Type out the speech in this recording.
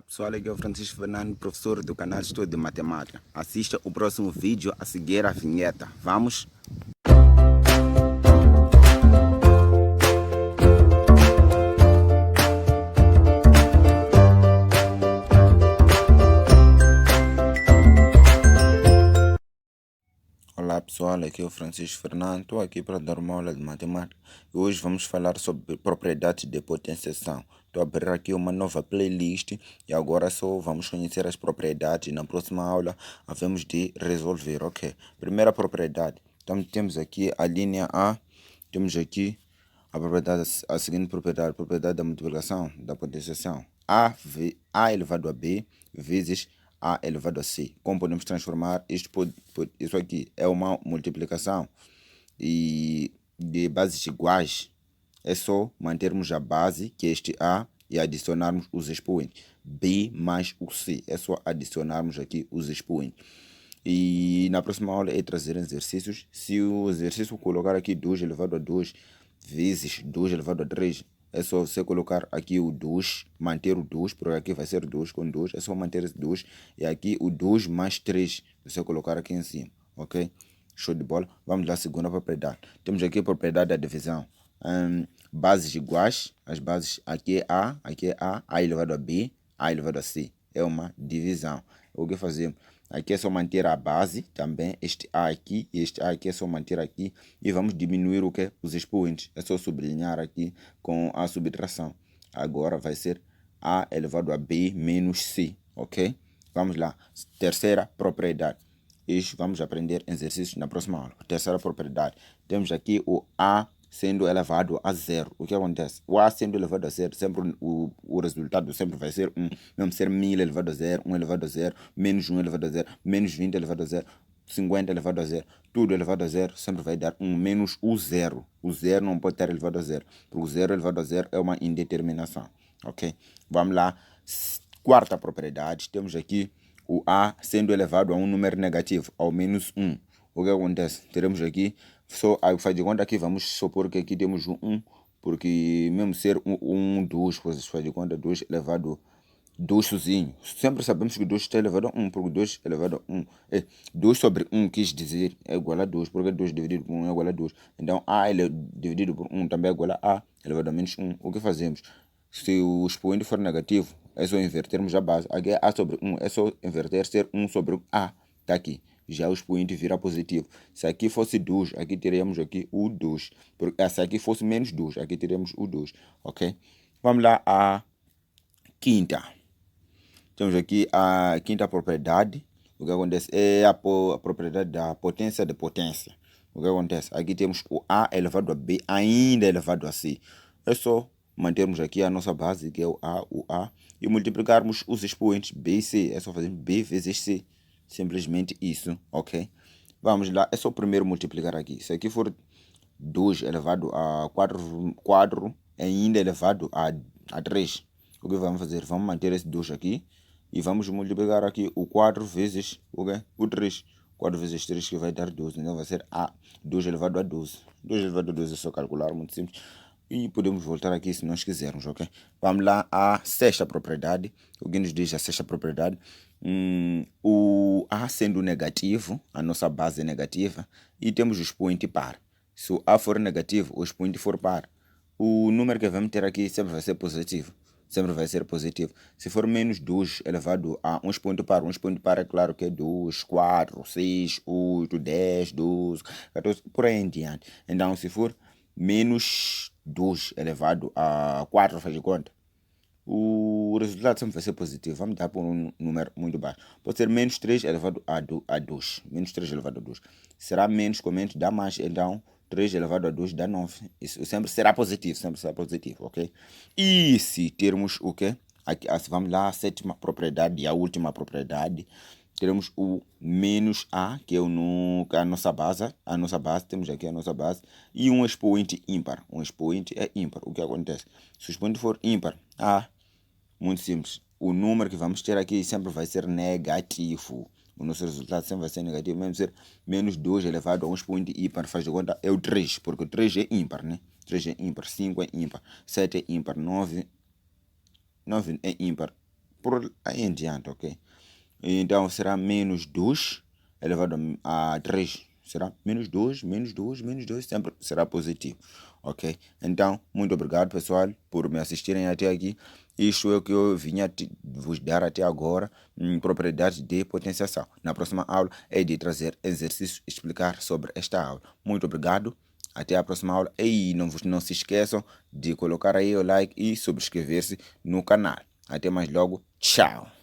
Pessoal, aqui é o Francisco Fernando, professor do canal Estudo de Matemática. Assista o próximo vídeo a seguir a vinheta. Vamos? Olá pessoal, aqui é o Francisco Fernando, estou aqui para dar uma aula de matemática e hoje vamos falar sobre propriedades de potenciação. Estou a abrir aqui uma nova playlist e agora só vamos conhecer as propriedades e na próxima aula havemos de resolver, ok? Primeira propriedade, então temos aqui a linha A, temos aqui a seguinte propriedade da multiplicação, da potenciação, A elevado a B vezes A elevado a C. Como podemos transformar isto? Isso aqui é uma multiplicação e de bases iguais. É só mantermos a base, que é este A, e adicionarmos os expoentes. B mais o C. É só adicionarmos aqui os expoentes. E na próxima aula é trazer exercícios. Se o exercício colocar aqui 2 elevado a 2 vezes 2 elevado a 3, é só você colocar aqui o 2, manter o 2, porque aqui vai ser 2 com 2, é só manter esse 2. E aqui o 2 mais 3, você colocar aqui em cima, ok? Show de bola. Vamos lá, segunda propriedade. Temos aqui a propriedade da divisão. Bases iguais, as bases aqui é A elevado a B, A elevado a C. É uma divisão. O que fazemos? Aqui é só manter a base também, este A aqui e este A aqui é só manter aqui. E vamos diminuir o que? Os expoentes. É só sublinhar aqui com a subtração. Agora vai ser A elevado a B menos C, ok? Vamos lá. Terceira propriedade. Isso vamos aprender exercícios na próxima aula. Terceira propriedade. Temos aqui o A sendo elevado a zero. O que acontece? O A sendo elevado a zero, sempre o resultado sempre vai ser 1. Mesmo ser 1000 elevado a zero, 1 elevado a zero, menos 1 elevado a zero, menos 20 elevado a zero, 50 elevado a zero, tudo elevado a zero sempre vai dar 1 menos o zero. O zero não pode estar elevado a zero, porque o zero elevado a zero é uma indeterminação, ok? Vamos lá. Quarta propriedade, temos aqui o A sendo elevado a um número negativo, ao menos 1. O que acontece? Teremos aqui, só faz de conta que vamos supor que aqui temos um 1, porque mesmo ser 2, faz de conta 2 elevado a 2 sozinho. Sempre sabemos que 2 está elevado a 1, porque 2 elevado a 1. 2 sobre 1 quis dizer é igual a 2, porque 2 dividido por 1 é igual a 2. Então A dividido por 1 também é igual a A elevado a menos 1. O que fazemos? Se o expoente for negativo, é só invertermos a base. Aqui é A sobre 1, é só inverter, ser 1 sobre A. Está aqui. Já o expoente vira positivo. Se aqui fosse 2, aqui teríamos aqui o 2. Se aqui fosse menos 2, aqui teríamos o 2. Ok? Vamos lá a quinta. Temos aqui a quinta propriedade. O que acontece é a propriedade da potência de potência. O que acontece? Aqui temos o A elevado a B ainda elevado a C. É só mantermos aqui a nossa base, que é o A, e multiplicarmos os expoentes B e C. É só fazer B vezes C. Simplesmente isso, ok? Vamos lá, é só primeiro multiplicar aqui. Se aqui for 2 elevado a 4 ainda elevado a 3. O que vamos fazer? Vamos manter esse 2 aqui e vamos multiplicar aqui o 4 vezes o 3. 4 vezes 3 que vai dar 12. Então vai ser 2 elevado a 12. 2 elevado a 12 é só calcular, muito simples. E podemos voltar aqui se nós quisermos, ok? Vamos lá à sexta propriedade. O que nos diz a sexta propriedade? O A sendo negativo, a nossa base é negativa, e temos o expoente par. Se o A for negativo, o expoente for par, o número que vamos ter aqui sempre vai ser positivo. Sempre vai ser positivo. Se for menos 2 elevado a um expoente par é claro que é 2, 4, 6, 8, 10, 12, 14, por aí em diante. Então, se for menos 2 elevado a 4, faz de conta, o resultado sempre vai ser positivo. Vamos dar por um número muito baixo. Pode ser menos 3 elevado a 2. Menos 3 elevado a 2. Será menos com menos, dá mais. Então, 3 elevado a 2 dá 9. Isso sempre será positivo, ok? E se termos o quê? Aqui, vamos lá, a sétima propriedade e a última propriedade. Teremos o menos A, que é a nossa base. A nossa base, temos aqui a nossa base. E um expoente ímpar. Um expoente é ímpar. O que acontece? Se o expoente for ímpar, muito simples. O número que vamos ter aqui sempre vai ser negativo. O nosso resultado sempre vai ser negativo. Mesmo ser menos 2 elevado a um expoente ímpar, faz de conta, é o 3. Porque o 3 é ímpar, né? 3 é ímpar, 5 é ímpar, 7 é ímpar, 9 é ímpar. por aí em diante, ok? Então será menos 2 elevado a 3. Será menos 2, menos 2, menos 2, sempre será positivo, ok? Então, muito obrigado, pessoal, por me assistirem até aqui. Isto é o que eu vinha vos dar até agora, propriedades de potenciação. Na próxima aula, é de trazer exercícios e explicar sobre esta aula. Muito obrigado, até a próxima aula. E não se esqueçam de colocar aí o like e subscrever-se no canal. Até mais logo, tchau!